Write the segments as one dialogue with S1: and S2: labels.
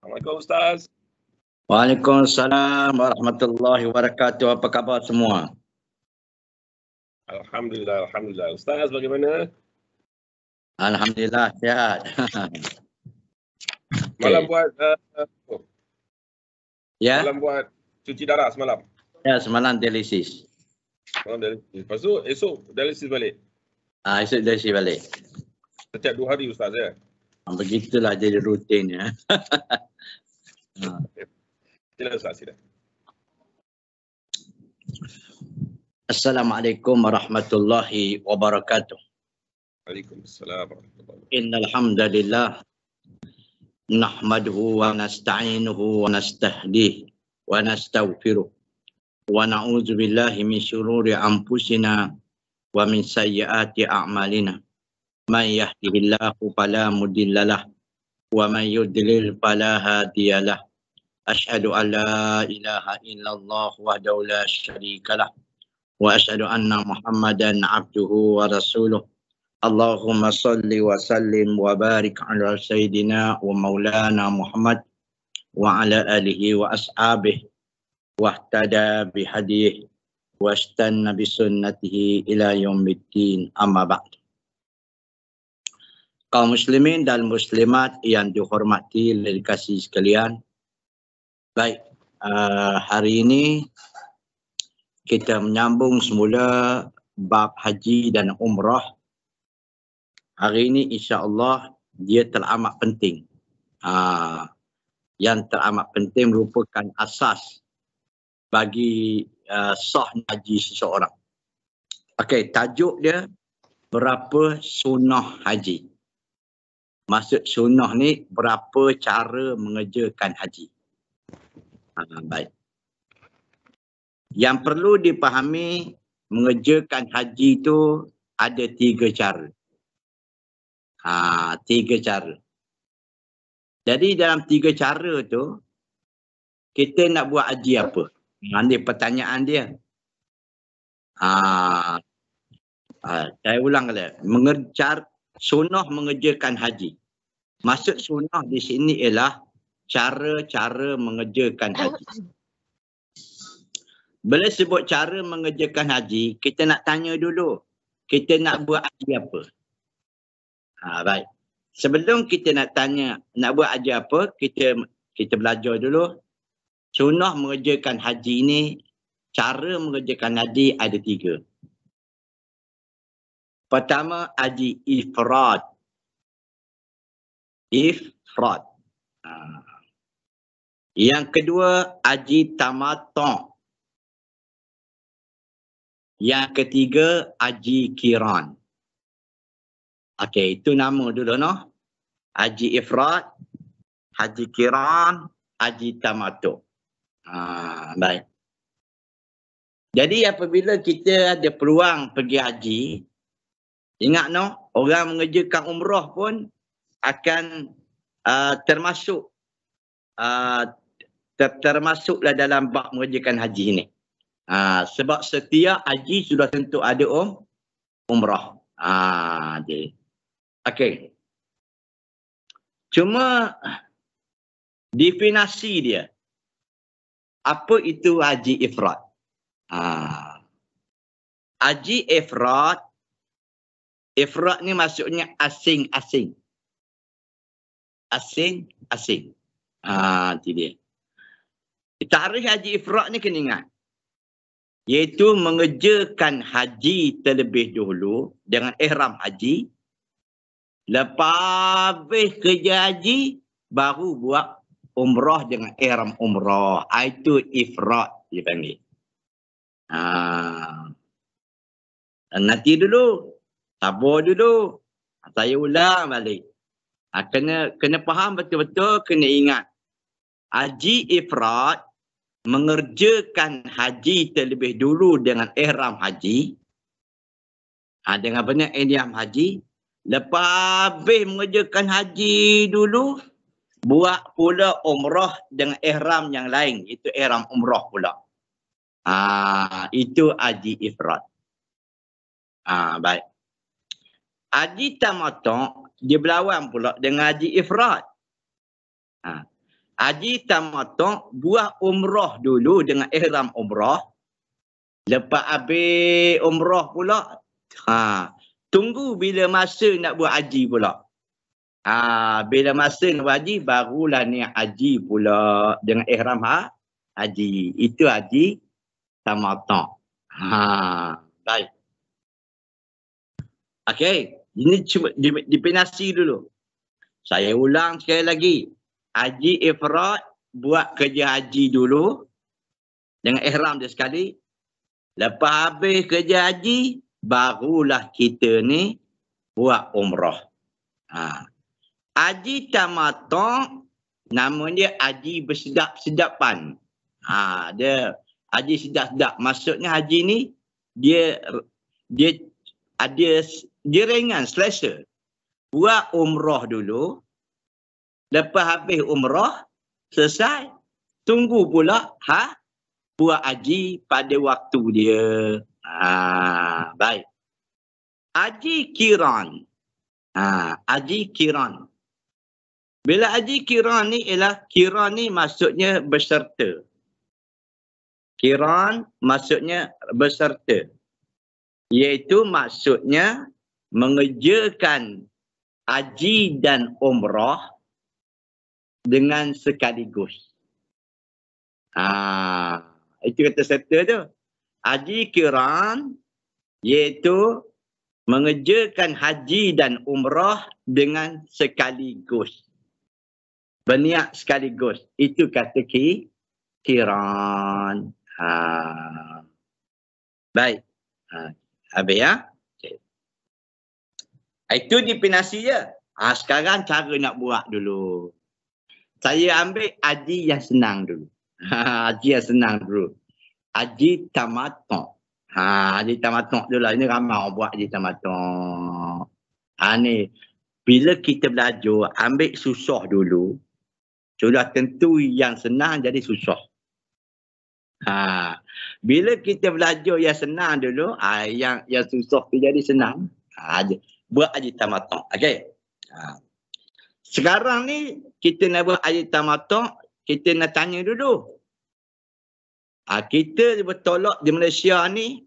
S1: Assalamualaikum Ustaz.
S2: Waalaikumsalam warahmatullahi wabarakatuh. Apa khabar semua?
S1: Alhamdulillah, Alhamdulillah. Ustaz bagaimana?
S2: Alhamdulillah, sihat.
S1: Malam buat
S2: Ya,
S1: malam buat cuci darah semalam.
S2: ya semalam dialisis.
S1: Malam dialisis. Lepas tu esok dialisis balik.
S2: Esok dialisis balik.
S1: Setiap 2 hari Ustaz ya.
S2: Begitulah jadi rutin ya.
S1: Sila Ustaz, sila.
S2: Assalamualaikum warahmatullahi wabarakatuh.
S1: Waalaikumsalam warahmatullahi wabarakatuh.
S2: Innal hamdalillah nahmaduhu wa nasta'inuhu wa nastahdihi wa nastaghfiruh wa na'udzu billahi min syururi anfusina wa min sayyiati a'malina. Man yahdihillahu fala mudhillalah wa man yudlil fala hadiyalah. Asyhadu an la ilaha illallah wahdahu la syarikalah wa asyhadu anna Muhammadan abduhu wa rasuluh. Allahumma salli wa sallim wa barik ala sayyidina wa maulana Muhammad wa ala alihi wa ashabihi wa ihtada bihadihi wa istanna bisunnatihi ila yaumiddin, amma ba'd. Kaum muslimin dan muslimat yang dihormati dan dikasihi sekalian. Baik, hari ini kita menyambung semula bab haji dan umrah. Hari ini insya-Allah dia teramat penting. Yang teramat penting merupakan asas bagi sah haji seseorang. Okey, tajuk dia berapa sunnah haji. Maksud sunnah ni berapa cara mengerjakan haji. Baik. Yang perlu dipahami mengerjakan haji itu ada 3 cara. 3 cara. Jadi dalam 3 cara tu kita nak buat haji apa? Ini pertanyaan dia. Saya ulang kali. Sunnah mengerjakan haji. Maksud sunnah di sini ialah cara-cara mengerjakan haji. Bila sebut cara mengerjakan haji, kita nak tanya dulu, kita nak buat haji apa? Baik. Sebelum kita nak tanya nak buat haji apa, kita belajar dulu. Sunnah mengerjakan haji ni, cara mengerjakan haji ada 3. Pertama, haji ifrad. Ifrad. Yang kedua, haji tamattu'. Yang ketiga, haji qiran. Okey, itu nama dulu noh. Haji ifrad, haji qiran, haji tamattu'. Baik. Jadi apabila kita ada peluang pergi haji, ingat noh, orang mengerjakan umrah pun akan termasuklah dalam bab mengerjakan haji ini. Sebab setiap haji sudah tentu ada umrah. Okey. Cuma definisi dia. Apa itu haji ifrad? Haji ifrad ni maksudnya asing-asing. Asing-asing. Itu dia. Tarikh haji ifrad ni kena ingat. Iaitu mengerjakan haji terlebih dahulu dengan ihram haji. Lepas habis kerja haji, baru buat umrah dengan ihram umrah. Itu ifrad dipanggil. Nanti dulu. Sabar dulu. Saya ulang balik. Kena faham betul-betul, kena ingat. Haji ifrad mengerjakan haji terlebih dulu dengan ihram haji. Dengan benar ihram haji. Lepas habis mengerjakan haji dulu, buat pula umrah dengan ihram yang lain. Itu ihram umrah pula. Itu haji ifrad. Baik. Haji tamattu' dia berlawan pula dengan haji ifrad. Haji tamattu' buat umrah dulu dengan ihram umrah. Lepas habis umrah pula, tunggu bila masa nak buat haji pula. Bila masa nak buat haji, barulah niat haji pula dengan ihram haji. Itu haji tamattu'. Baik. Okey, ini cuma dipinasi dulu. Saya ulang sekali lagi. Haji ifrad buat kerja haji dulu dengan ihram dia sekali. Lepas habis kerja haji, barulah kita ni buat umrah. Haji tamattu' nama dia haji bersedap-sedapan. Dia haji sedap-sedap. Maksudnya haji ni dia ringan, selesa. Buat umrah dulu. Lepas habis umrah, selesai. Tunggu pula buat haji pada waktu dia. Baik. Haji qiran. Haji qiran. Bila haji qiran ni ialah, qiran ni maksudnya berserta. Qiran maksudnya berserta. Iaitu maksudnya mengerjakan haji dan umrah dengan sekaligus. Itu kata serta tu. Haji qiran iaitu mengerjakan haji dan umrah dengan sekaligus. Berniat sekaligus. Itu kata qiran. Baik. Habis ya. Okay. Itu dipinasi je. Sekarang cara nak buat dulu. Saya ambil haji yang senang dulu. Haji yang senang dulu. Haji tamattu'. Haji tamattu' dulu lah. Ini ramai orang buat haji tamattu'. Ni. Bila kita belajar, ambil susah dulu. Sudah tentu yang senang jadi susah. Bila kita belajar yang senang dulu, yang susah tu jadi senang. Buat haji tamattu'. Okey. Sekarang ni kita nak buat haji tamattu', kita nak tanya dulu. Kita bertolak di Malaysia ni,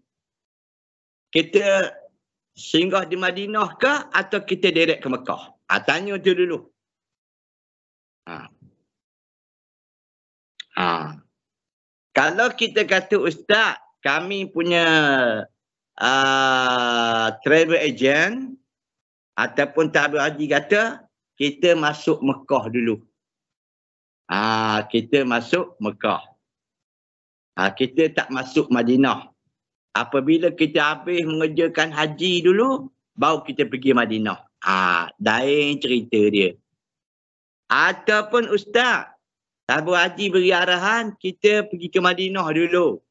S2: kita singgah di Madinah ke atau kita direct ke Mekah? Tanya tu dulu. Kalau kita kata, Ustaz, kami punya travel agent ataupun tabib haji kata, kita masuk Mekah dulu. Kita masuk Mekah. Kita tak masuk Madinah. Apabila kita habis mengerjakan haji dulu, baru kita pergi Madinah. Lain cerita dia. Ataupun Ustaz, tabib haji beri arahan, kita pergi ke Madinah dulu.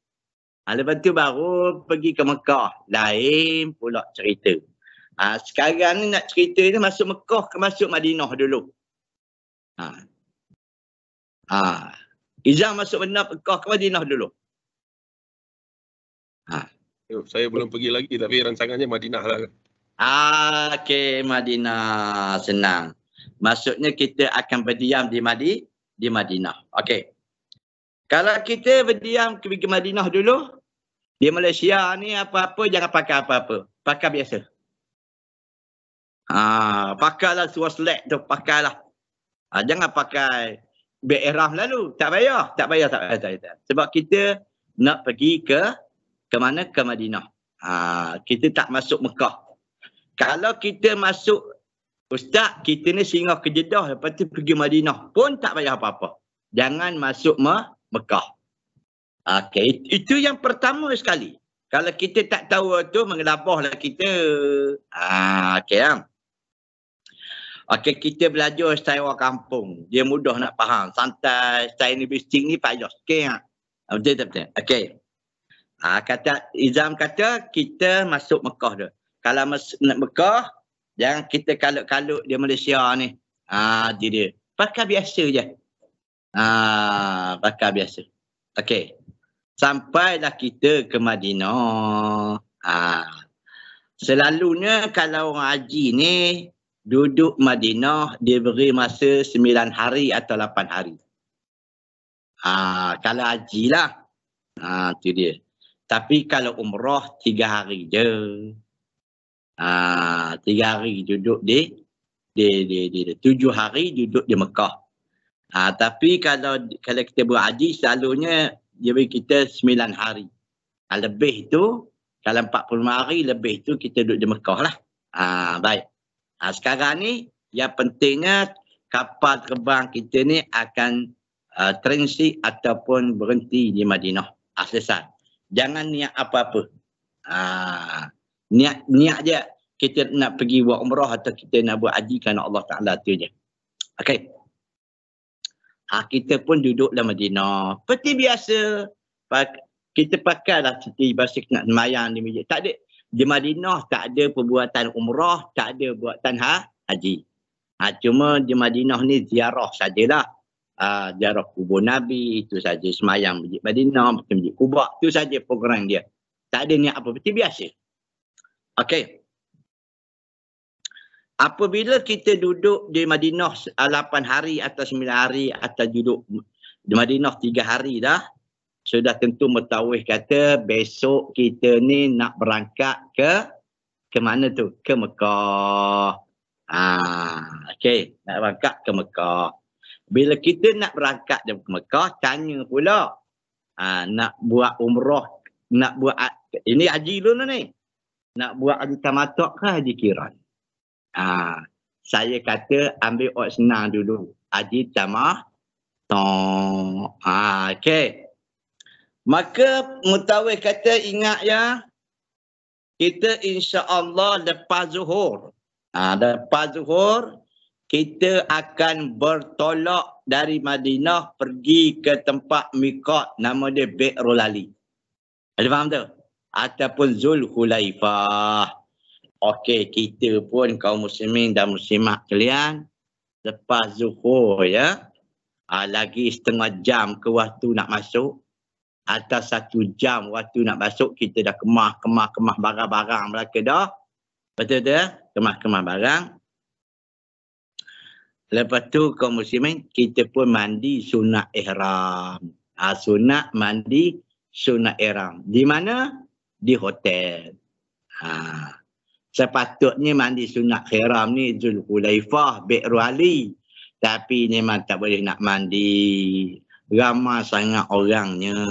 S2: Lepas tu baru pergi ke Mekah. Lain pula cerita. Sekarang ni nak cerita ni masuk Mekah ke masuk Madinah dulu. Izam masuk Mekah ke Madinah dulu.
S1: Saya belum pergi lagi tapi rancangannya Madinah lah.
S2: Okey, Madinah. Senang. Maksudnya kita akan berdiam di Madinah. Okey. Kalau kita berdiam ke Madinah dulu, di Malaysia ni apa-apa jangan pakai apa-apa. Pakai biasa. Pakailah suara selek tu, pakailah. Jangan pakai ihram lalu. Tak payah. Sebab kita nak pergi ke mana? Ke Madinah. Kita tak masuk Mekah. Kalau kita masuk, Ustaz, kita ni singgah ke Jeddah, lepas tu pergi Madinah pun tak payah apa-apa. Jangan masuk Mekah. Okey, itu yang pertama sekali. Kalau kita tak tahu tu, mengelabahlah kita. Okey lah. Okey, kita belajar style orang kampung. Dia mudah nak faham. Santai, style linguistik ni payah sikit. Betul. Okey. Izam kata kita masuk Mekah dah. Kalau nak Mekah, jangan kita kalut-kalut di Malaysia ni. Dia. Pakai biasa je. Pakai biasa. Okey. Sampailah kita ke Madinah. Selalunya kalau orang haji ni, duduk Madinah, dia beri masa 9 hari atau 8 hari. Kalau haji lah. Tu dia. Tapi kalau umrah 3 hari je. 3 hari duduk di 7 hari duduk di Mekah. Tapi kalau kita buat haji selalunya dia bagi kita 9 hari. Lebih tu kalau 45 hari lebih tu kita duduk di Mekah lah. Baik. Sekarang ni yang pentingnya kapal terbang kita ni akan transit ataupun berhenti di Madinah. Selesai. Jangan niat apa-apa. Niat je kita nak pergi buat umrah atau kita nak buat haji kerana Allah Ta'ala tu je. Okey. Kita pun duduk dalam Madinah. Seperti biasa. Kita pakailah seperti biasa nak semayang di masjid. Tak ada. Di Madinah tak ada perbuatan umrah, tak ada perbuatan haji. Cuma di Madinah ni ziarah sajalah. Ziarah kubur Nabi, itu saja. Semayang masjid Madinah, masjid Quba, itu saja program dia. Tak ada niat apa, seperti biasa. Okey. Apabila kita duduk di Madinah 8 hari atau 9 hari atau duduk di Madinah 3 hari dah, sudah tentu mutawif kata besok kita ni nak berangkat ke mana tu? Ke Mekah. Okey, nak berangkat ke Mekah. Bila kita nak berangkat ke Mekah, tanya pula nak buat umrah, nak buat ini haji dulu ni. Nak buat haji tamattu' ke haji qiran? Saya kata ambil orang senang dulu. Haji tamattu'. Okey. Maka mutawif kata ingat ya, kita insya-Allah lepas zuhur. Lepas zuhur kita akan bertolak dari Madinah pergi ke tempat miqat nama dia Bi'rul Ali. Ada faham tu? Ataupun Zulhulaifah. Okey, kita pun kaum muslimin dan muslimat kalian lepas zuhur ya. Lagi setengah jam ke waktu nak masuk. Atau 1 jam waktu nak masuk kita dah kemah barang-barang mereka dah. Betul tak? Kemah barang. Lepas tu kaum muslimin kita pun mandi sunat ihram. Sunat mandi sunat ihram. Di mana? Di hotel. Sepatutnya mandi sunat ihram ni Zulhulaifah, Bi'rul Ali. Tapi memang tak boleh nak mandi. Ramai sangat orangnya.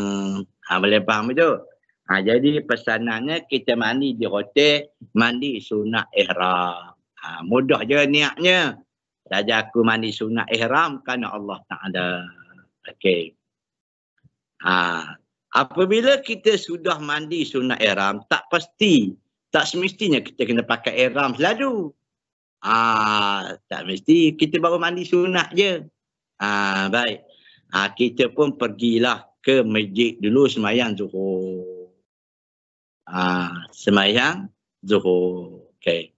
S2: Boleh faham itu? Jadi pesanannya kita mandi di hotel, mandi sunat ihram. Mudah je niatnya. Saja aku mandi sunat ihram kerana Allah Ta'ala. Okey. Apabila kita sudah mandi sunat ihram, tak pasti, tak semestinya kita kena pakai ihram selalu. Tak mesti, kita baru mandi sunat je. Baik. Kita pun pergilah ke masjid dulu semayang zuhur. Semayang zuhur. Okey.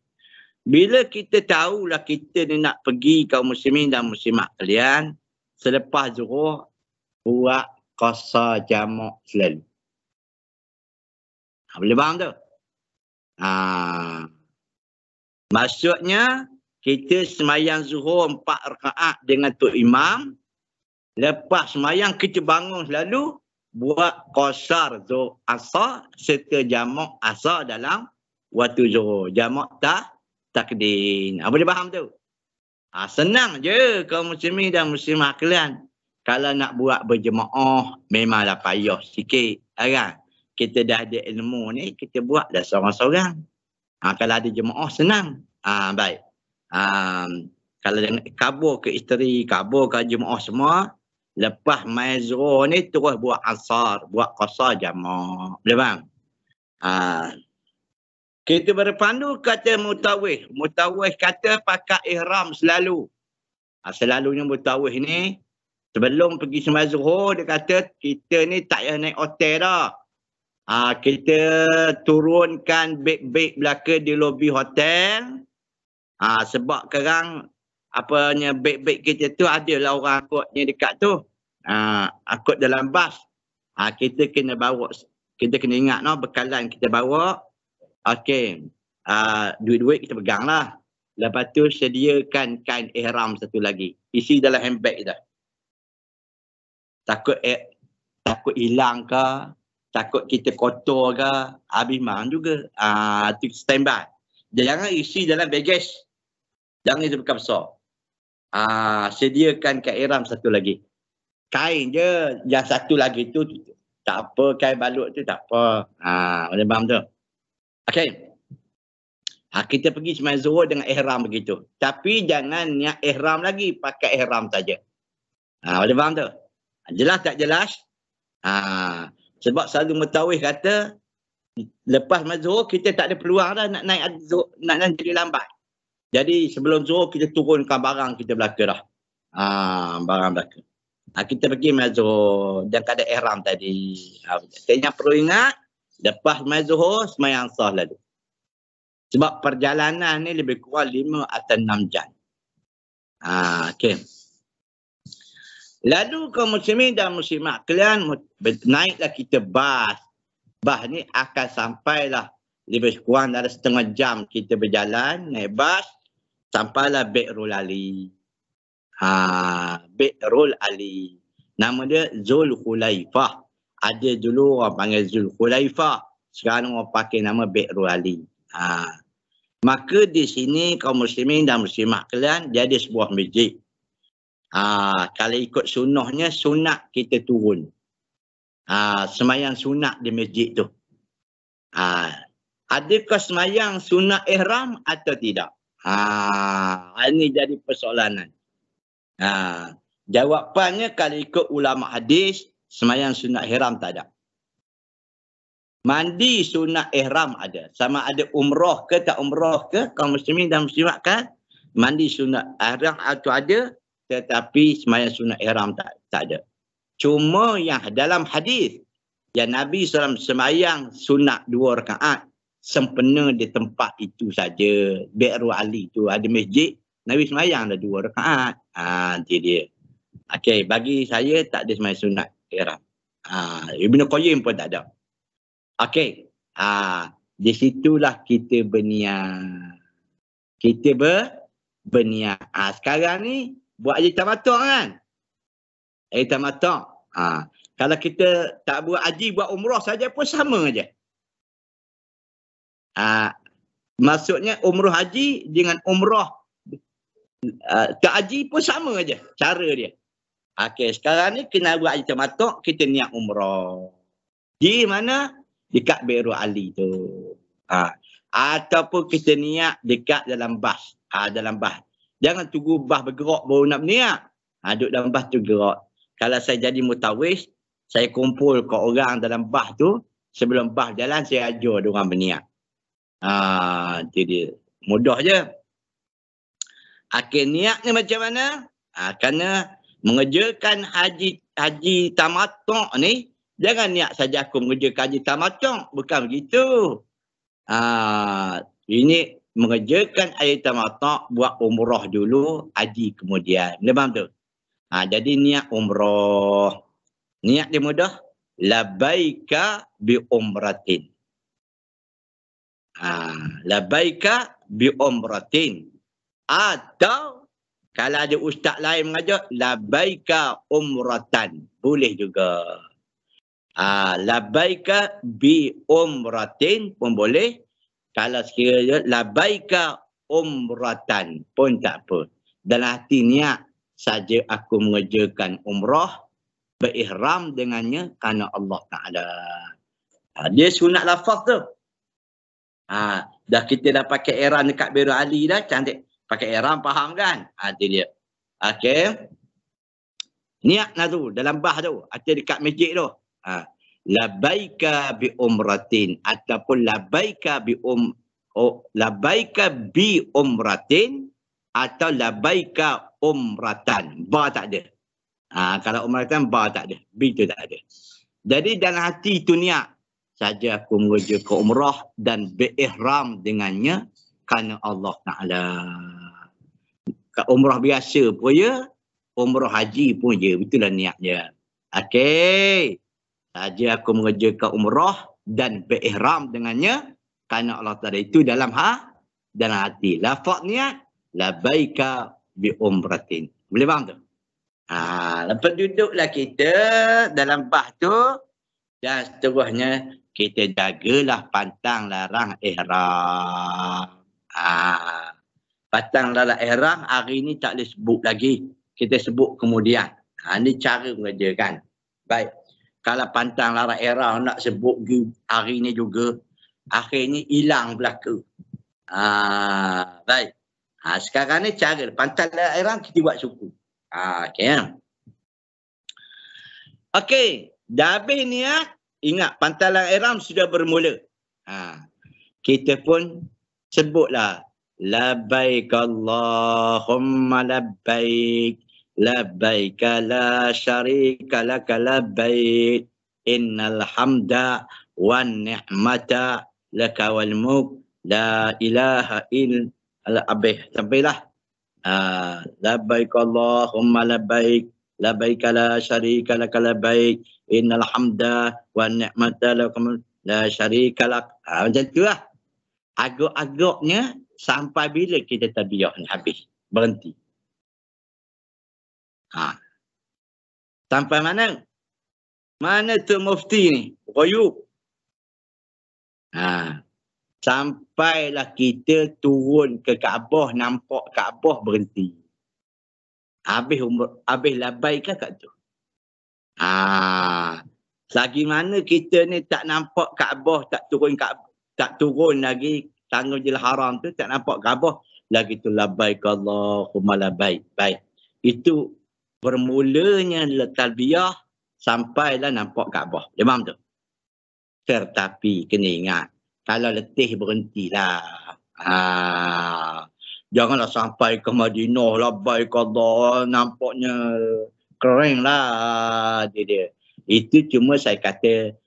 S2: Bila kita tahulah kita ni nak pergi kaum muslimin dan muslimat kalian, selepas zuhur buat qasar jamak selalu. Boleh faham tu? Maksudnya kita semayang zuhur 4 rakaat dengan Tok Imam. Lepas semayang kita bangun selalu buat qasar zuhur asar serta jamak asar dalam waktu zuhur. Jamak takdim. Boleh faham tu? Senang je kaum muslimin dan muslimah kalian. Kalau nak buat berjemaah memanglah payah sikit. Kan? Kita dah ada ilmu ni, kita buat dah seorang-seorang. Kalau ada jemaah senang. Baik. Kalau kabur ke isteri, kabur ke jemaah semua, lepas mai zuhur ni terus buat asar, buat qasar jamak. Boleh faham? Kita berpandu kata mutawif. Mutawif kata pakai ihram selalu. Selalunya mutawif ni sebelum pergi sembahyang zuhur dia kata kita ni tak payah naik hotel dah. Kita turunkan beg-beg belaka di lobi hotel. Sebab sekarang apanya beg-beg kita tu adalah orang akutnya dekat tu. Akut dalam bas. Kita kena bawa, kita kena ingat bekalan kita bawa. Okey. Duit-duit kita pegang lah. Lepas tu sediakan kain ihram satu lagi. Isi dalam handbag dah. takut hilang ke, takut kita kotor ke, habis mahal juga. Tu standby. Jangan isi dalam baggage. Jangan itu besar. Sediakan kain ihram satu lagi. Kain je, yang satu lagi tu tak apa, kain balut tu tak apa. Boleh faham tu? Okey. Kita pergi sembahyang zuhur dengan ihram begitu. Tapi jangan niat ihram lagi, pakai ihram saja. Boleh faham tu? Jelas tak jelas? Sebab selalu mutawif kata, lepas zuhur kita tak ada peluang dah nak naik zuhur, nak jadi lambat. Jadi sebelum zuhur kita turunkan barang kita belaka dah. Barang belaka. Kita pergi zuhur dan kada ihram tadi. Yang perlu ingat, lepas zuhur sembahyang sah lalu. Sebab perjalanan ni lebih kurang 5 atau 6 jam. Okey. Lalu kaum muslimin dan muslimat kalian naiklah kita bas. Bas ni akan sampailah lebih kurang dari setengah jam kita berjalan naik bas sampailah Bi'rul Ali. Bi'rul Ali. Nama dia Zulhulaifah. Ada dulu orang panggil Zulhulaifah. Sekarang orang pakai nama Bi'rul Ali. Maka di sini kaum muslimin dan muslimat kalian jadi sebuah masjid. Kalau ikut sunnahnya, sunat kita turun. Semayang sunat di masjid tu. Adakah semayang sunat ihram atau tidak? Ini jadi persoalanan. Jawapannya kalau ikut ulama hadis, semayang sunat ihram tak ada. Mandi sunat ihram ada. Sama ada umrah ke tak umrah ke, kaum muslimin dan muslimat kan, mandi sunat ihram atau ada, tetapi semayang sunat ihram tak ada. Cuma yang dalam hadis yang Nabi SAW semayang sunat 2 rakaat sempena di tempat itu saja. Bi'rul Ali tu ada masjid, Nabi semayang dah 2 rakaat. Itu dia. Okey, bagi saya tak ada semayang sunat ihram. Ibn Qayyim pun tak ada. Okey. Di situlah kita berniat. Kita berniat. Sekarang ni buat haji tamattu' kan? Haji tamattu'. Kalau kita tak buat haji, buat umrah saja pun sama aja. Maksudnya umrah haji dengan umrah tak haji pun sama aja cara dia. Okey, sekarang ni kena buat haji tamattu', kita niat umrah. Di mana? Dekat Bi'rul Ali tu. Ataupun kita niat dekat dalam bas. Dalam bas. Jangan tunggu bas bergerak baru nak berniat. Duduk dalam bas tu gerak. Kalau saya jadi mutawif, saya kumpul ke orang dalam bas tu, sebelum bas jalan saya ajar dia orang berniat. Itu dia. Mudah je. Niat ni macam mana? Kerana mengerjakan haji tamattu' ni, jangan niat saja aku mengerjakan haji tamattu'. Bukan begitu. Ini mengerjakan haji tamattu', buat umrah dulu, haji kemudian. Faham tu? Jadi niat umrah. Niat dia mudah. Labaika bi umratin. Labaika bi umratin. Atau kalau ada ustaz lain mengajar, labaika umratan. Boleh juga. Labaika bi umratin pun boleh. Kalau sekiranya labaika umratan pun tak apa. Dalam hati niat saja aku mengerjakan umrah, berihram dengannya kerana Allah Ta'ala. Dia sunat lafaz tu. Dah kita dah pakai ihram dekat Bi'rul Ali dah, cantik. Pakai ihram, faham kan? Itu dia. Okey. Niat lah tu, dalam bah tu. Atau dekat masjid tu. Labaika bi umratin. Ataupun labaika bi umratin. Atau labaika umratan. Ba tak ada. Kalau umratan, ba tak ada. Bi tu tak ada. Jadi dalam hati tu niat. Saja aku mengerjakan umrah dan berihram dengannya kerana Allah Ta'ala. Umrah biasa pun ya, umrah haji pun je. Itulah niatnya. Okey. Saja aku mengerjakan umrah dan berihram dengannya kerana Allah Ta'ala. Itu dalam hati. Lafaz niat, labaika bi umratin. Boleh faham tu? Lepas duduklah kita dalam bah tu dan seterusnya kita jagalah pantang larang ihram. Pantang larang ihram hari ni tak boleh sebut lagi. Kita sebut kemudian. Ini cara mengerjakan. Baik. Kalau pantang larang ihram nak sebut hari ni juga, akhirnya hilang belaka. Baik. Sekarang ni cara pantang larang ihram kita buat suku. Okey. Okey. Dah habis niat. Ingat pantang larang ihram sudah bermula. Kita pun sebutlah. Labbaik Allahumma labbaik. Labbaik la syarika laka labbaik. Innal hamda wan ni'mata laka wal mulk. La ilaha illa abih. Sampailah. Labbaik Allahumma labbaik. Labbaik la syarika laka labbaik. Innal hamda wan ni'mata laka la syarika lak. Macam tu lah. Agak-agaknya sampai bila kita tabiah ni habis. Berhenti. Sampai mana? Mana tu mufti ni? Royub. Sampailah kita turun ke Kaabah, nampak Kaabah berhenti. Habis labai kan kat tu? Selagi mana kita ni tak nampak Kaabah, tak turun lagi Tanjil Haram tu, tak nampak Kaabah, lagi tu labbaik Allahumma labbaik. Baik. Itu bermulanya talbiyah sampailah nampak Kaabah. Dia faham tu? Tetapi kena ingat, kalau letih berhentilah. Janganlah sampai ke Madinah labbaik Allah, nampaknya kering lah dia. Itu cuma saya kata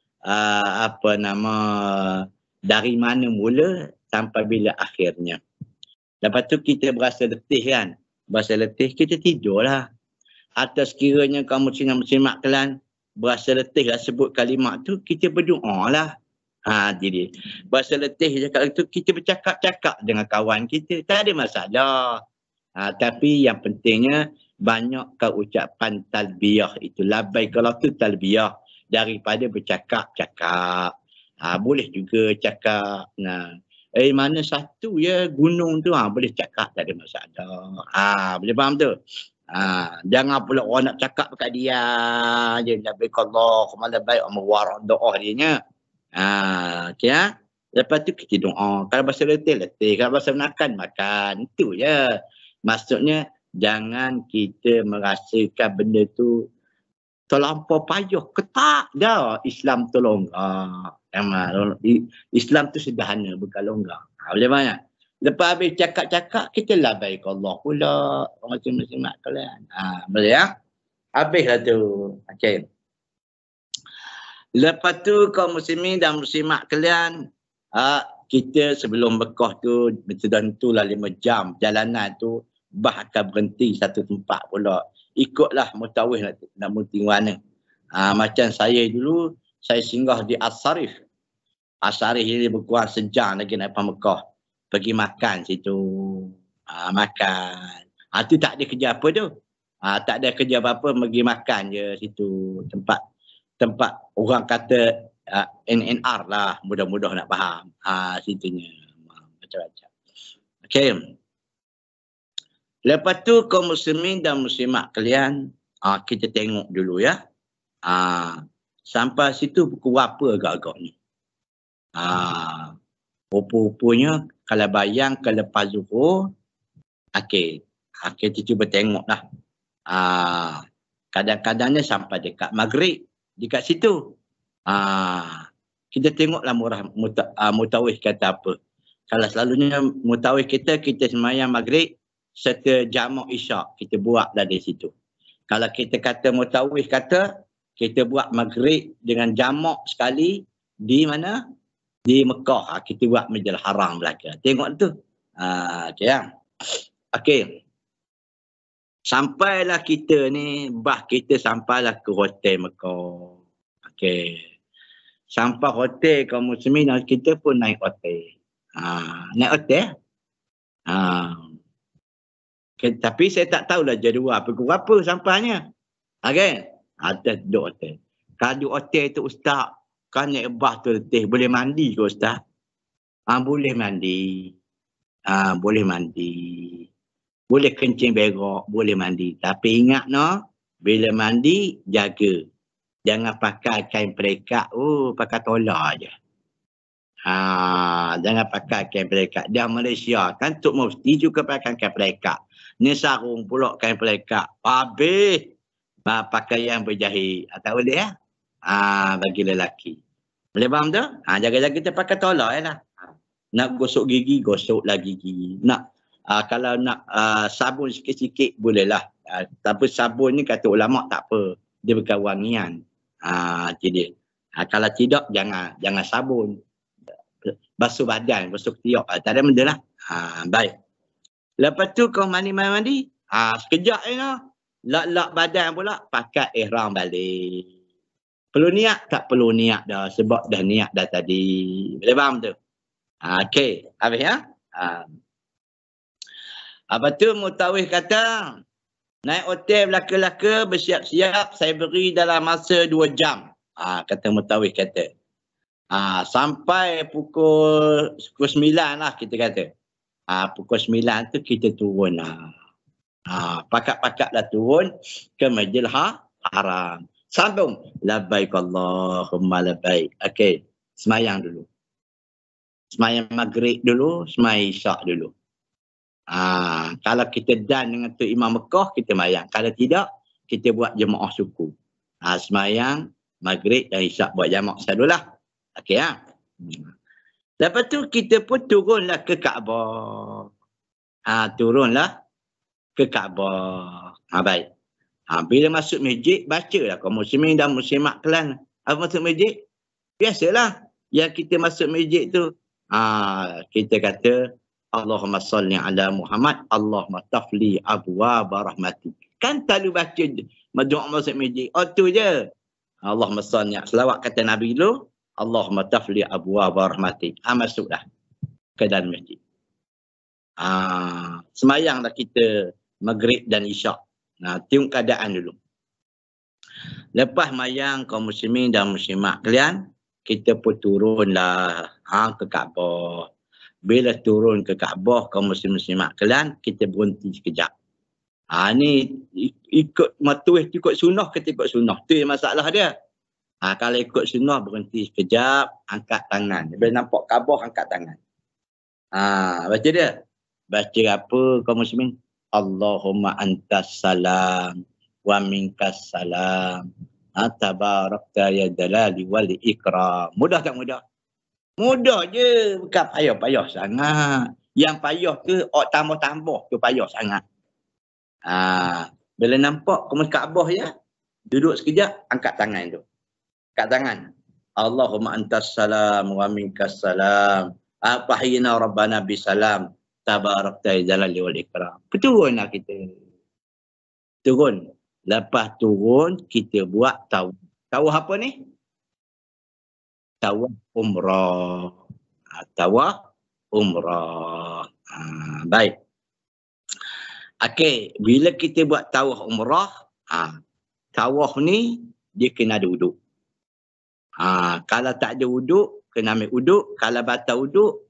S2: dari mana mula sampai bila akhirnya. Lepas tu kita berasa letih kan. Berasa letih kita tidurlah. Atau sekiranya kamu muslimat kalian berasa letih lah sebut kalimat tu, kita berdoa lah. Jadi berasa letih cakap tu, kita bercakap-cakap dengan kawan kita. Tak ada masalah. Tapi yang pentingnya banyakkah ucapan talbiyah itu. Labbaik kalau tu talbiyah daripada bercakap-cakap. Boleh juga cakap. Mana satu ya gunung tu, boleh cakap, tak ada masalah. Boleh faham tu? Jangan pula orang nak cakap dekat dia je. Labbaik Allahumma labbaik, mewarah doa dia nya. Okay, lepas tu kita doa. Kalau bahasa letih, kalau bahasa makan. Itu je. Maksudnya jangan kita merasakan benda tu terlampau payah. Ketak dah. Islam tu longgar. Islam tu sederhana, bukan longgar. Boleh banyak. Lepas habis cakap-cakap, kita labbaik Allah pula. Macam-macam kalian. Boleh ya? Habislah tu. Okay. Lepas tu kaum muslimin dan muslimat kalian, kita sebelum Mekah tu, tentulah 5 jam perjalanan tu, akan berhenti satu tempat pula. Ikutlah mutawih nak berhenti mana. Macam saya dulu, saya singgah di As-Sarif. As-Sarif ni berkurang sejam lagi nak pergi Mekah. Pergi makan situ. Makan. Tu tak ada kerja apa tu. Tak ada kerja apa-apa, pergi makan je situ. Tempat orang kata NNR lah. Mudah-mudah nak faham. Situnya. Macam-macam. Okay. Lepas tu kaum muslimin dan muslimat kalian, kita tengok dulu ya. Sampai situ pukul berapa agak-agak ni. Rupa-rupanya kalau bayang ke lepas zuhur, kita cuba tengok lah. Kadang-kadangnya sampai dekat maghrib, dekat situ. Kita tengoklah mutawih kata apa. Kalau selalunya mutawih kita sembahyang maghrib serta jamak isyak, kita buat dari situ. Kalau kita kata mutawih kata, kita buat maghrib dengan jamak sekali di mana? Di Mekah. Kita buat Masjidil Haram belaka. Tengok tu. Okey. Sampailah kita ni, kita sampailah ke hotel Mekah. Okey. Sampai hotel kaum muslimin, kita pun naik hotel. Naik hotel. Tapi saya tak tahulah jadual pukul berapa sampainya. Okey. Ada duduk hotel. Kalau duduk hotel tu ustaz, kan naik bas tu letih, boleh mandi ke ustaz? Boleh mandi. Boleh mandi. Boleh kencing berak, boleh mandi. Tapi ingat no, bila mandi jaga. Jangan pakai kain pelekat. Pakai tolak je. Jangan pakai kain pelekat. Dia Malaysia kan Tok Mufti juga pakai kain pelekat. Ni sarung pula kain pelekat. Habis. Pakaian berjahit. Tak boleh ya? Bagi lelaki. Boleh faham tu? Jaga-jaga kita pakai tolak je lah. Nak gosok gigi, gosoklah gigi. Nak kalau nak sabun sikit-sikit bolehlah. Tapi sabun ni kata ulama tak apa. Dia bukan wangian. Jadi kalau tidak jangan sabun. Basuh badan, basuh ketiak. Tak ada benda lah. Baik. Lepas tu kau mandi. Sekejap je lah. Lak-lak badan pula pakai ihram balik. Perlu niat? Tak perlu niat dah. Sebab dah niat dah tadi. Boleh faham tu? Okey. Habis ya? Apa tu Mutawih kata, naik hotel belaka-laka bersiap-siap saya beri dalam masa 2 jam. Kata Mutawih kata. Sampai pukul 9 lah kita kata. Pukul 9 tu kita turun lah. Pakat-pakat dah turun ke Masjidil Haram. Sambung. Labbaik Allahumma labbaik. Okey. Semayang dulu. Semayang maghrib dulu. Semayang isyak dulu. Kalau kita dan dengan tu Imam Mekah, kita mayang. Kalau tidak, kita buat jemaah suku. Semayang, maghrib dan isyak buat jemaah sadulah. Okey ya. Lepas tu kita pun turunlah ke Kaabah. Turunlah ke Kaabah. Baik. Bila masuk masjid, bacalah kaum muslimin dan muslimat Kelang. Apa masuk masjid? Biasalah. Yang kita masuk masjid tu, kita kata, Allahumma salli ala Muhammad, Allahumma tafli abwaab rahmati. Kan tak lu baca doa masuk masjid. Tu je. Allahumma salli, selawat kata Nabi dulu, Allahumma tafli abwaab rahmati. Masuklah ke dalam masjid. Semayanglah kita maghrib dan isyak. Tengok keadaan dulu. Lepas mayang kaum muslimin dan muslimat kalian, kita pun turunlah ke Kaabah. Bila turun ke Kaabah kaum muslimat kalian, kita berhenti sekejap. Ni ikut Matuih ikut sunnah ke ikut sunnah. Tu yang masalah dia. Kalau ikut sunnah berhenti sekejap, angkat tangan. Bila nampak Kaabah, angkat tangan. Baca dia. Baca apa kaum muslimin? Allahumma antas salam wa minkas salam. Tabarakta ya dalali wal ikram. Mudah tak mudah? Mudah je. Bukan payah-payah sangat. Yang payah tu, tambah-tambah tu payah sangat. Bila nampak ke Kaabah ya, duduk sekejap, angkat tangan tu. Angkat tangan. Allahumma antas salam wa minkas salam. Fahyina rabbana bisalam. Tabarakta ya dalali wal ikram. Turunlah kita. Turun. Lepas turun, kita buat tawaf. Tawaf apa ni? Tawaf umrah. Tawaf umrah. Baik. Okey, bila kita buat tawaf umrah, tawaf ni dia kena ada wuduk. Kalau tak ada wuduk, kena ambil wuduk. Kalau batal wuduk,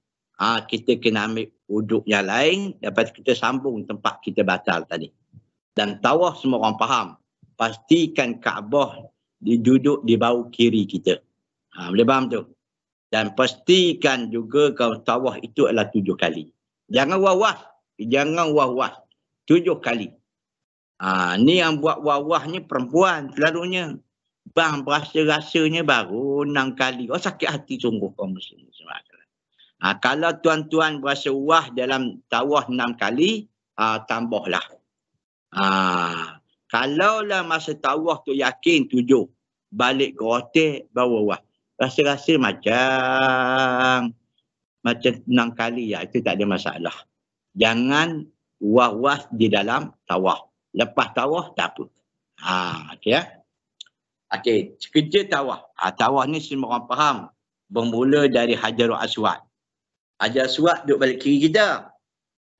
S2: kita kena ambil wuduk yang lain. Lepas kita sambung tempat kita batal tadi. Dan tawaf semua orang faham. Pastikan Kaabah duduk di bahu kiri kita. Boleh faham tu? Dan pastikan juga kalau tawaf itu adalah 7 kali. Jangan wah-wah. Jangan wah-wah. 7 kali. Ni yang buat wah-wah ni perempuan selalunya. Bang berasa-rasanya baru 6 kali. Sakit hati sungguh kaum muslimin. Kalau tuan-tuan berasa wah dalam tawaf 6 kali, tambahlah. Kalaulah masa tawaf tu yakin 7, balik ke hotel baru wah. Rasa-rasa macam 6 kali ya, itu tak ada masalah. Jangan wah-wah di dalam tawaf. Lepas tawaf tak apa. Okey ya. Okey, sekejap tawaf. Tawaf ni semua orang faham. Bermula dari Hajarul Aswad. Hajarul Aswad duduk balik kiri kita.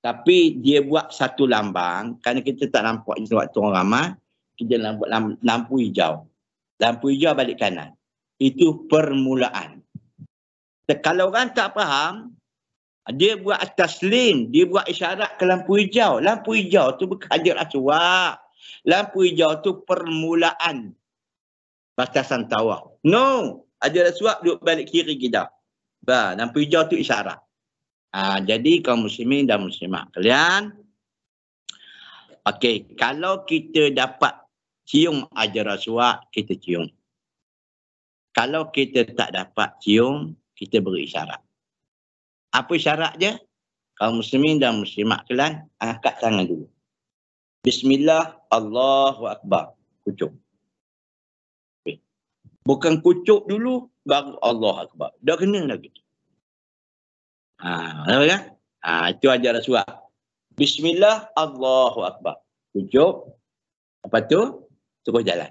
S2: Tapi dia buat satu lambang, kerana kita tak nampak je waktu orang ramai, kita buat lampu hijau. Lampu hijau balik kanan. Itu permulaan. Kalau orang tak faham, dia buat atas lane, dia buat isyarat ke lampu hijau. Lampu hijau tu bukan hajar aswad. Lampu hijau tu permulaan batasan tawaf. No, hajar aswad duduk balik kiri kita. Lampu hijau tu isyarat. Jadi kaum muslimin dan muslimat kalian, okey, kalau kita dapat cium hajar aswad, kita cium. Kalau kita tak dapat cium, kita beri isyarat. Apa isyarat dia? Kaum muslimin dan muslimat kalian, angkat tangan dulu. Bismillah, Allahu Akbar. Kucuk. Okay. Bukan kucuk dulu, baru Allahu Akbar. Dah kena lagi. Tahu kan? Itu hajar aswad. Bismillah, Allahu Akbar. Kucuk. Lepas tu, terus jalan.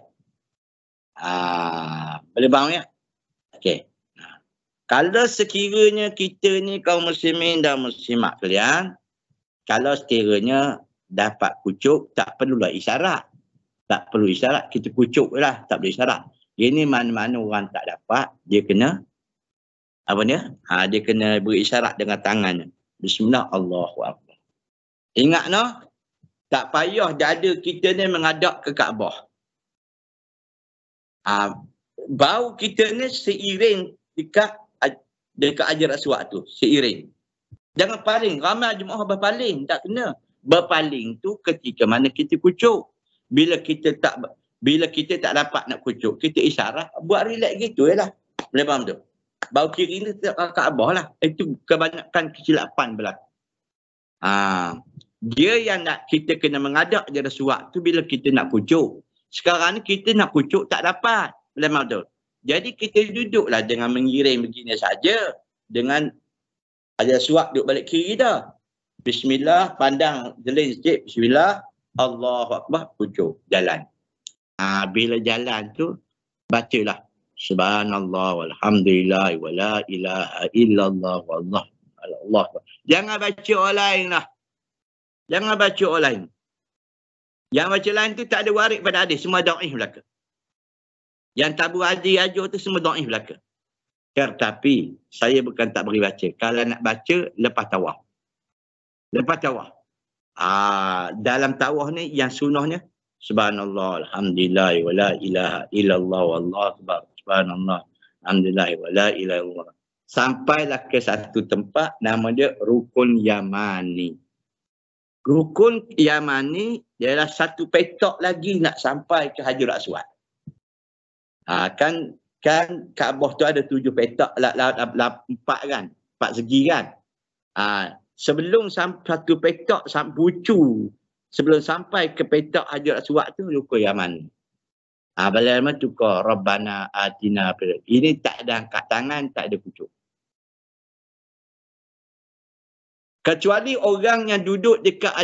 S2: Boleh faham ya? Okey. Kalau sekiranya kita ni kaum muslimin dan muslimat kalian, kalau sekiranya dapat kucuk, tak perlulah isyarat. Tak perlu isyarat, kita kucuk lah, tak perlu isyarat. Ini mana-mana orang tak dapat, dia kena, apa dia? Dia kena beri isyarat dengan tangannya. Bismillah, Allahu Akbar. Ingat no, tak payah dada kita ni menghadap ke Kaabah. Bau kita ni seiring dekat hajar aswad tu, seiring. Jangan paling, ramai jemaah berpaling, tak kena. Berpaling tu ketika mana kita kucuk. Bila kita tak dapat nak kucuk, kita isyarat, buat relax gitu je lah. Boleh faham tu? Bau kiri ni tak Kaabah lah. Itu kebanyakan kesilapan berlaku. Dia yang nak kita kena mengadap hajar aswad tu bila kita nak kucuk. Sekarang ni kita nak kucuk tak dapat. Boleh faham tu? Jadi kita duduklah dengan mengiring begini saja. Dengan hajar aswad duduk balik kiri dah. Bismillah, pandang jeling sikit. Bismillah, Allahu Akbar, kucuk, jalan. Bila jalan tu, bacalah. Subhanallah, walhamdulillah, wa la ilaha illallah, wallah, Allah. Jangan baca orang lain lah. Jangan baca orang lain. Yang baca lain tu tak ada waris pada hadis, semua da'if belaka. Yang tabu hadis ajar tu semua da'if belaka. Tetapi saya bukan tak beri baca. Kalau nak baca, lepas tawaf. Lepas tawaf. Dalam tawaf ni yang sunnahnya subhanallah, alhamdulillah, wa la ilaha illallah, wallahu akbar. Subhanallah, alhamdulillah, wa la ilaha illallah. Sampailah ke satu tempat nama dia Rukun Yamani. Rukun Yamani ialah satu petak lagi nak sampai ke Hajar Aswad. Kan Kaabah tu ada 7 petak, 4 kan, 4 segi kan. Sebelum satu petak pucu, sebelum sampai ke petak Hajar Aswad tu Rukun Yamani. Bala tu kau Rabbana atina. Ini tak ada angkat tangan, tak ada kucuk. Kecuali orang yang duduk dekat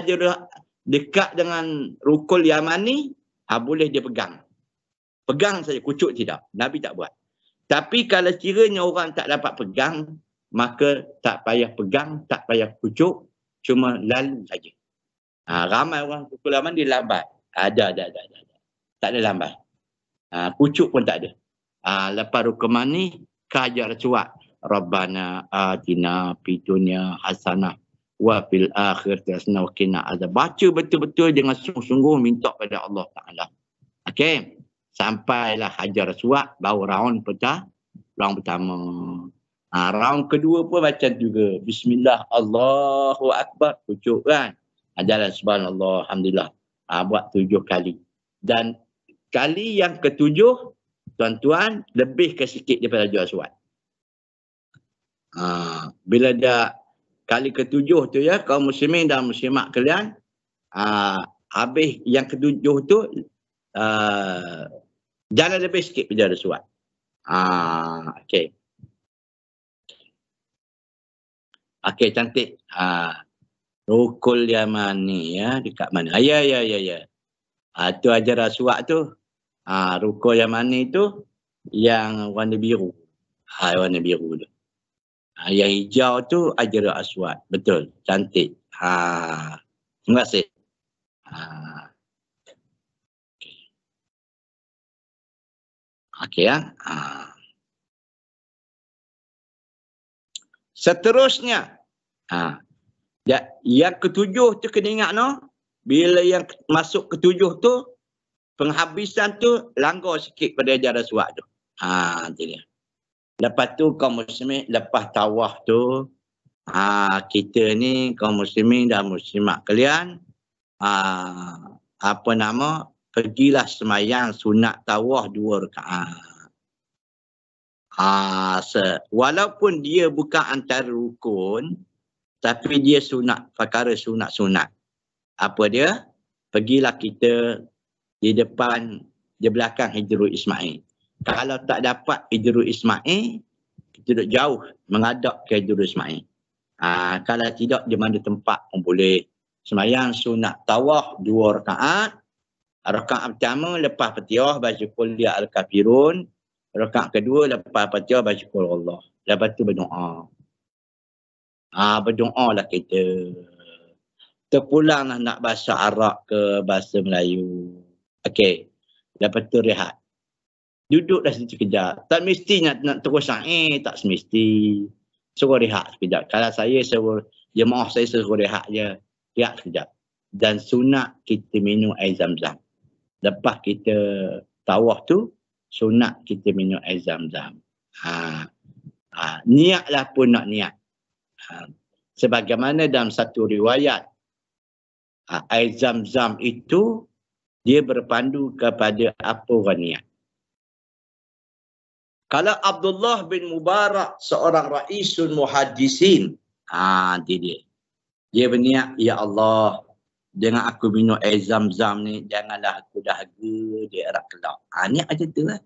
S2: dengan Rukun Yamani, boleh dia pegang. Pegang saja, kucuk tidak. Nabi tak buat. Tapi kalau kiranya orang tak dapat pegang, maka tak payah pegang, tak payah kucuk, cuma lalu saja. Ramai orang Rukun Yamani dia lambat. Ada. Tak ada lambat. Kucuk pun tak ada. Lepas Rukun Yamani, ke Hajar Aswad. Rabbana atina fid dunya hasanah wa fil akhirati hasanah wa qina azab. Baca betul-betul dengan sungguh-sungguh minta pada Allah Taala. Okey. Sampailah Hajar Aswad, baru round pertama. Round kedua pun macam juga. Bismillah, Allahu Akbar, kucuk kan. Jalan subhanallah, alhamdulillah. Buat 7 kali. Dan kali yang ke-7, tuan-tuan, lebih ke sikit daripada Hajar Aswad. Bila dah kali ke-7 tu ya, kaum muslimin dan muslimat kalian, habis yang ke-7 tu, jalan lebih sikit Hajar Aswad. Okey. Okey, cantik. Rukun Yamani ya, dekat mana? Ya. Tu Hajar Aswad tu. Rukun Yamani tu yang warna biru. Warna biru tu. Yang hijau tu Hajar Aswad. Betul, cantik. Terima kasih. Okey ya. Seterusnya. Yang ketujuh tu kena ingat no. Bila yang masuk ketujuh tu, penghabisan tu langgar sikit pada ajaran suat tu. Itu dia. Lepas tu kaum muslimin, lepas tawaf tu, kita ni kaum muslimin dan muslimat kalian, pergilah semayang sunat tawaf 2 rakaat. Walaupun dia bukan antara rukun, tapi dia sunat, perkara sunat-sunat. Apa dia? Pergilah kita di belakang Hijrul Ismail. Kalau tak dapat Hijrul Ismail, kita duduk jauh menghadap ke Hijrul Ismail. Kalau tidak, di mana tempat pun boleh. Semayang sunat tawaf 2 rakaat. Rakaat pertama lepas Fatihah baca Qul ya al-kafirun. Rakaat kedua lepas Fatihah baca Qul Allah. Lepas tu berdoa. Berdoa lah kita. Terpulanglah nak bahasa Arab ke bahasa Melayu. Okey. Lepas tu rehat. Duduklah situ sekejap. Tak mesti nak terus tak semesti. Suruh rehat sekejap. Kalau saya suruh jemaah saya suruh rehat je. Rehat sekejap. Dan sunat kita minum air zam-zam. Lepas kita tawaf tu, sunat kita minum air zam-zam. Niatlah pun nak niat. Sebagaimana dalam satu riwayat, air zam-zam itu dia berpandu kepada apa orang niat. Kalau Abdullah bin Mubarak seorang raisul muhaddisin, dia berniat, ya Allah, dengan aku minum air zam-zam ni, janganlah aku dahaga di Arab kelak. Niat macam tu lah.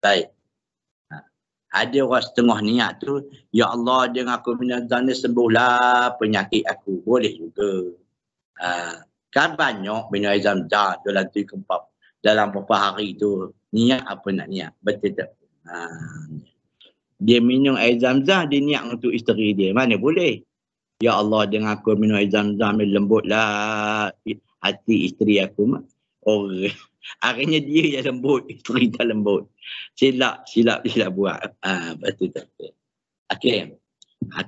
S2: Baik. Ada orang setengah niat tu, ya Allah, dengan aku minum zam ni sembuhlah penyakit aku. Boleh juga. Kan banyak minum air zam-zam dalam beberapa hari tu. Niat apa nak niat? Betul tak? Dia minum air zam-zam, dia niat untuk isteri dia. Mana boleh? Ya Allah, dengan aku minum air zam-zam, lembutlah hati isteri aku. Akhirnya dia yang lembut, isteri tak lembut. Silap buat. Betul tak? Okey.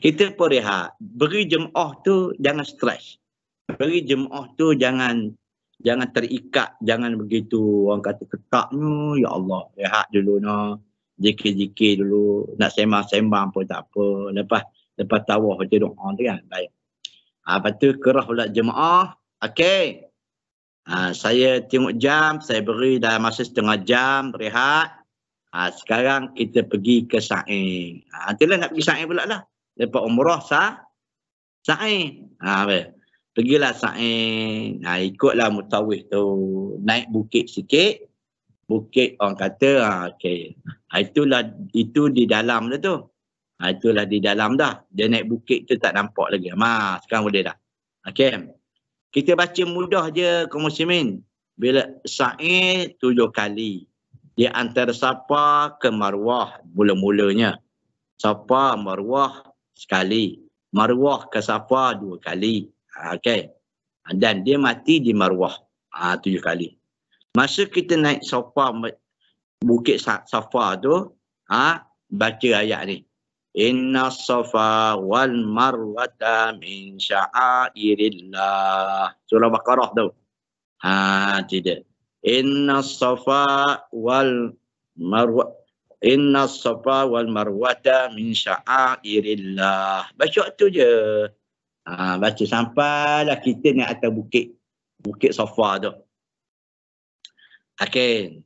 S2: Kita pun rehat. Beri jemaah tu jangan stres. Beri jemaah tu jangan terikat, jangan begitu orang kata ketaknya, ya Allah, rehat dulu no. Zikir-zikir dulu, nak sembang-sembang pun tak apa. Lepas tawaf baca doa tu kan. Baik. Lepas tu kerah pula jemaah. Okey. Saya tengok jam, saya beri dalam masa setengah jam rehat. Sekarang kita pergi ke Sa'i. Itulah nak pergi Sa'i pula lah. Lepas umrah Sa'i. Pergilah Sa'i. Ikutlah mutawif tu. Naik bukit sikit. Bukit orang kata, okey. Itu di dalam dah tu. Itulah di dalam dah. Dia naik bukit tu tak nampak lagi. Sekarang boleh dah. Okey. Kita baca mudah je kaum muslimin. Bila Sa'i 7 kali. Di antara Safa ke Marwah mula-mulanya. Safa, Marwah sekali. Marwah ke Safa 2 kali. Okey. Dan dia mati di Marwah 7 kali. Masa kita naik Safa, bukit Safa tu, baca ayat ni. Inna Safa wal Marwata min sya'airillah. Surah Baqarah tu. Tidak. Inna Safa wal Marwata min sya'airillah. Baca tu je. Baca sampailah kita naik atas bukit Safa tu. Okey.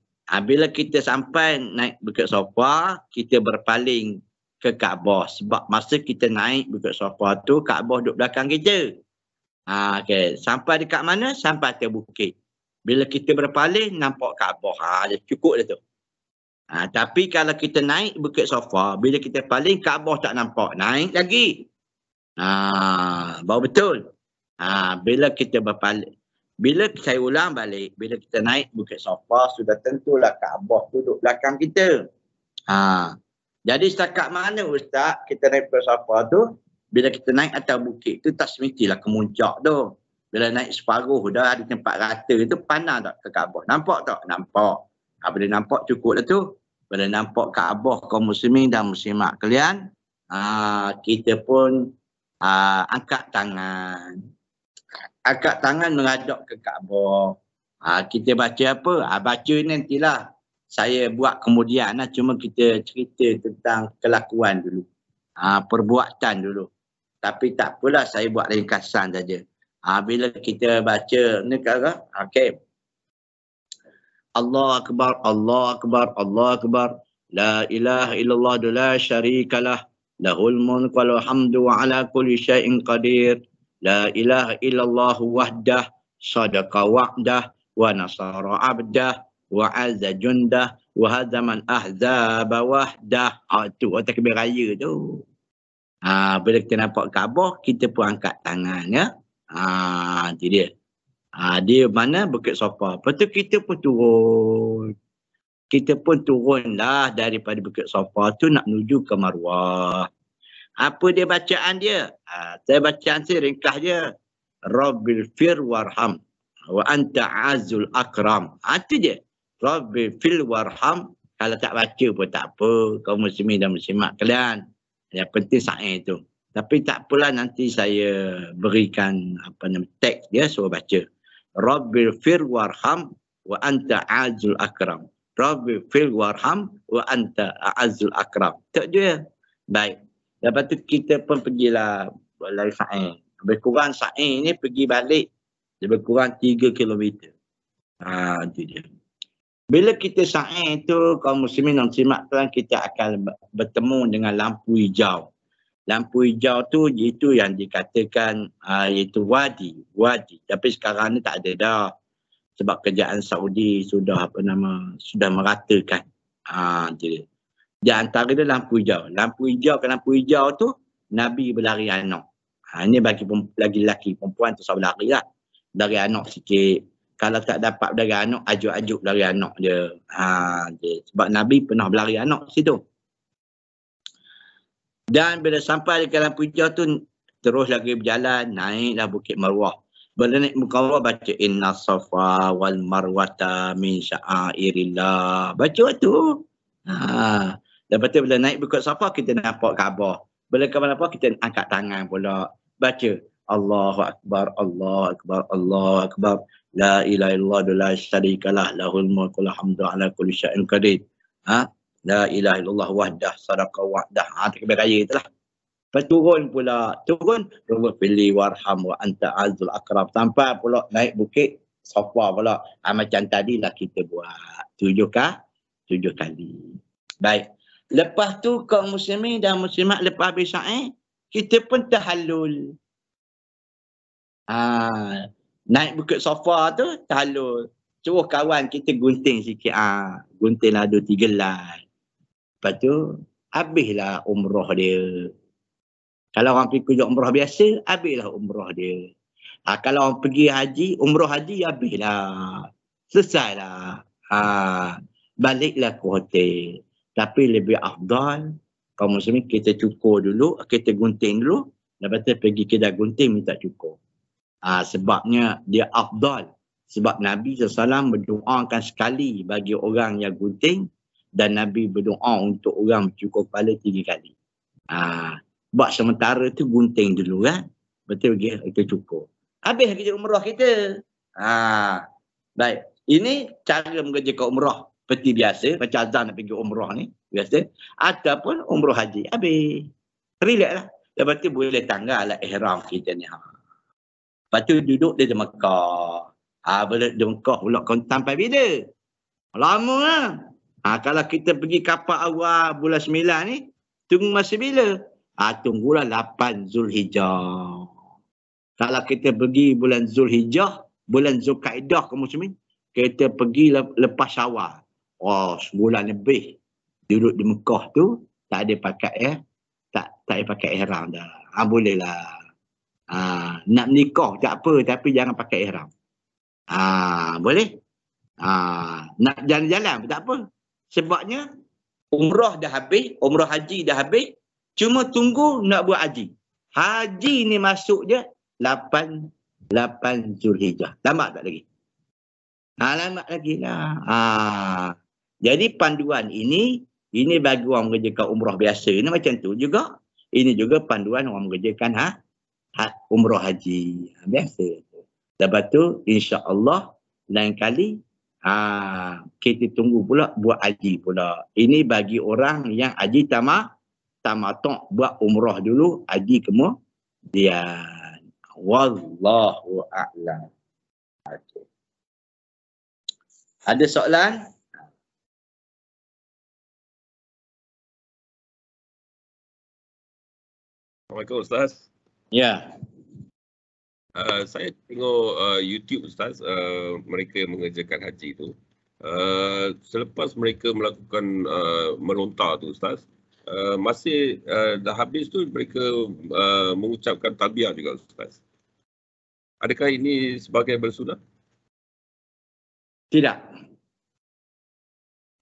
S2: Bila kita sampai naik bukit Safa, kita berpaling ke Kaabah. Sebab masa kita naik bukit Safa tu, Kaabah duduk belakang kita. Okey. Sampai dekat mana? Sampai atas bukit. Bila kita berpaling, nampak Kaabah. Cukup dah tu. Tapi kalau kita naik bukit Safa, bila kita paling, Kaabah tak nampak. Naik lagi. Baru betul. Bila kita berpaling. Bila saya ulang balik, bila kita naik bukit Safa, sudah tentulah Kaabah duduk belakang kita. Jadi setakat mana Ustaz kita naik bukit Safa tu? Bila kita naik atas bukit tu tak semestilah ke muncak tu. Bila naik separuh dah ada tempat rata tu, pandang tak ke Kaabah? Nampak tak? Nampak. Bila nampak cukup lah tu. Bila nampak Kaabah kaum muslimin dan muslimat kalian, kita pun angkat tangan. Angkat tangan menghadap ke Kaabah. Kita baca apa? Baca nantilah. Saya buat kemudian lah. Cuma kita cerita tentang kelakuan dulu. Perbuatan dulu. Tapi tak apalah, saya buat ringkasan saja. Bila kita baca ni kata, okey. Allah Akbar, Allah Akbar, Allah Akbar. La ilaha illallah la syarikalah. Lahul mulk wal hamdu wa ala kulli syai'in qadir. La ilaha illallah wahdah. Sadaqa wa'dah. Wa nasara abdah. Wa azza jundah. Wa hazaman ahzaba wahdah. Itu takbir raya tu. Bila kita nampak Kaabah, kita pun angkat tangan ya. Itu dia. Dia mana Bukit Safa. Lepas tu kita pun turun. Kita pun turunlah daripada Bukit Safa tu nak menuju ke Marwah. Apa dia bacaan dia? Saya bacaan saya ringkas je. Rabbil fir warham wa anta azul akram. Itu je. Rabbil fir warham. Kalau tak baca pun tak apa. Kaum muslimin dan muslimat kalian. Yang penting sa'i tu. Tapi tak apalah, nanti saya berikan teks dia suruh baca. Rabbil fir warham wa anta azul akram. Rabbil fir warham wa anta azul akram. Tak dia. Baik. Lepas tu kita pun pergilah lari sa'i. Lebih kurang sa'i ni pergi balik lebih kurang 3 km. Itu dia. Bila kita sa'i tu, kaum muslimin dan muslimat tuan, kita akan bertemu dengan lampu hijau. Lampu hijau tu itu yang dikatakan iaitu wadi. Tapi sekarang ni tak ada dah. Sebab kerajaan Saudi sudah sudah meratakan. Jadi di antara dia lampu hijau. Lampu hijau tu Nabi berlari anak. Ini bagi lelaki, perempuan tu sama berlari lah. Dari anak sikit. Kalau tak dapat dari anak, ajuk-ajuk dari anak dia. Sebab Nabi pernah berlari anak situ. Dan bila sampai ke lampu hijau tu, terus lagi berjalan, naiklah Bukit Marwah. Bila naik Bukit Marwah, baca Inna Safa wal Marwata min sya'airillah. Baca tu. Lepas tu bila naik Bukit Safa, kita nampak Kaabah. Bila Kaabah nampak, kita angkat tangan pula. Baca Allahu Akbar, Allahu Akbar, Allahu Akbar. La ilaha illallah la syarikalah. Lahul mulku wal hamdu ala kulli syai'in qadir. La ilaha illallah wahdah sadaqa wa'dah. Takbir raya itulah. Lepas turun pula. Turun. Rabbil warham wa anta azul akram. Sampai pula naik Bukit Safa pula. Macam tadi lah kita buat. 7 kali. Baik. Lepas tu kaum muslimin dan muslimat lepas habis sa'i, kita pun tahallul. Naik Bukit Safa tu tahallul. Suruh kawan kita gunting sikit. Gunting lah 2-3 helai. Lepas tu, habislah umrah dia. Kalau orang pergi kerja umrah biasa, habislah umrah dia. Kalau orang pergi haji, umrah haji, habislah. Selesailah. Baliklah ke hotel. Tapi lebih afdal, kaum muslimin kita cukur dulu, kita gunting dulu. Lepas tu pergi kedai gunting minta cukur. Sebabnya dia afdal. Sebab Nabi SAW berdoakan sekali bagi orang yang gunting. Dan Nabi berdoa untuk orang mencukur kepala 3 kali. Buat sementara tu gunting dulu kan. Betul kita cukur. Habis kerja umrah kita. Baik. Ini cara mengerjakan umrah. Seperti biasa. Macam Azhar nak pergi umrah ni. Biasa. Ataupun umrah haji. Habis. Relax lah. Lepas tu boleh tanggal lah ihram kita ni. Lepas tu duduk dia di Mekah. Boleh di Mekah pula sampai bila? Lama lah. Kalau kita pergi kapal awal bulan 9 ni, tunggu masa bila? Tunggulah 8 Zulhijjah. Kalau kita pergi bulan Zulhijjah, bulan Zulkaidah kaum muslimin, kita pergi lepas Syawal. Sebulan lebih. Duduk di Mekah tu, tak ada pakai tak ada pakai ihram dah. Bolehlah. Nak menikah tak apa, tapi jangan pakai ihram. Boleh? Nak jalan-jalan tak apa. Sebabnya umrah dah habis, umrah haji dah habis, cuma tunggu nak buat haji. Haji ni masuk je 8 Zulhijjah. Lama tak lagi? Lama lagi lah. Jadi panduan ini bagi orang mengerjakan umrah biasa. Ini macam tu juga. Ini juga panduan orang mengerjakan umrah haji. Biasa. Lepas tu insya-Allah lain kali kita tunggu pula buat haji pula. Ini bagi orang yang haji tamattu' buat umrah dulu, haji kemudian. Wallahu a'lam. Ada soalan?
S1: Assalamualaikum Ustaz.
S2: Ya.
S1: Saya tengok YouTube Ustaz, mereka mengerjakan haji tu. Selepas mereka melakukan melontar tu Ustaz, masih dah habis tu mereka mengucapkan talbiyah juga Ustaz. Adakah ini sebagai bersunat?
S2: Tidak.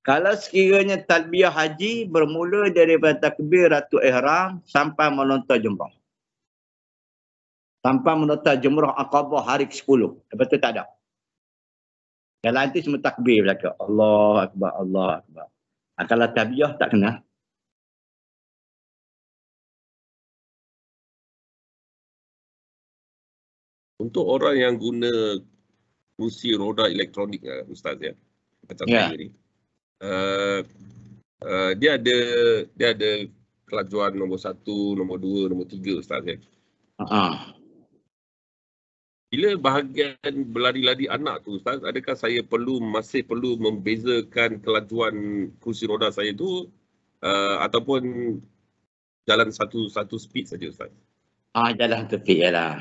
S2: Kalau sekiranya talbiyah haji bermula daripada takbiratul ihram sampai melontar jumrah. Sampai melontar jumrah Aqabah hari ke-10. Lepas tu tak ada. Kalau nanti semua takbir belakang. Allah Akbar, Allah Akbar. Kalau talbiyah tak kena.
S1: Untuk orang yang guna kursi roda elektronik Ustaz ya, macam saya ni, dia ada kelajuan nombor 1, nombor 2, nombor 3 Ustaz ya. Bila bahagian berlari-lari anak tu Ustaz, adakah saya masih perlu membezakan kelajuan kursi roda saya tu ataupun jalan satu speed saja Ustaz?
S2: Jalan tepi je lah.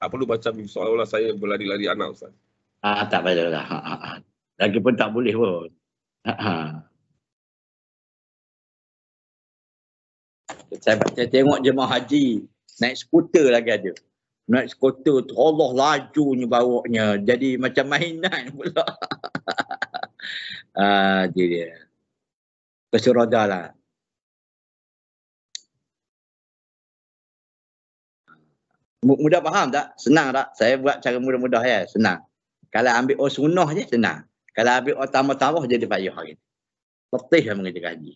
S1: Tak perlu macam seolah-olah saya berlari-lari anak Ustaz.
S2: Tak payah lah. Lagipun tak boleh pun. Saya tengok jemaah haji naik skuter lagi ada. Naik skuter tu Allah lajunya bawanya. Jadi macam mainan pula. Jadi dia. Kursi roda lah. Mudah faham tak? Senang tak? Saya buat cara mudah-mudah ya. Senang. Kalau ambil sunnah je senang. Kalau ambil tambah-tambah jadi payah hari ni. Letih lah mengerjakan haji.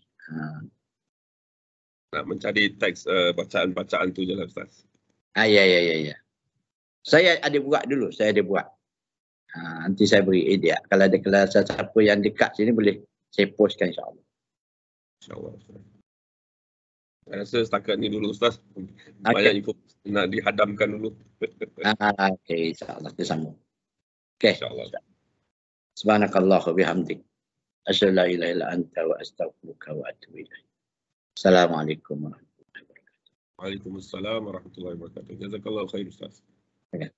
S1: Nak mencari teks bacaan-bacaan tu je lah Ustaz.
S2: Ya. Saya ada buat dulu. Nanti saya beri idea. Kalau ada kelas siapa yang dekat sini boleh saya postkan insyaAllah.
S1: InsyaAllah Ustaz. Saya rasa setakat ni dulu Ustaz. Banyak info nak dihadamkan dulu.
S2: Okey, insyaAllah kita sambung. Okey.
S1: InsyaAllah.
S2: Subhanakallah wa bihamdik. Asyhadu an la ilaha illa anta wa astaghfiruka wa atubu ilaik. Assalamualaikum warahmatullahi wabarakatuh.
S1: Waalaikumsalam warahmatullahi wabarakatuh. Jazakallahu khair Ustaz.
S2: Okay.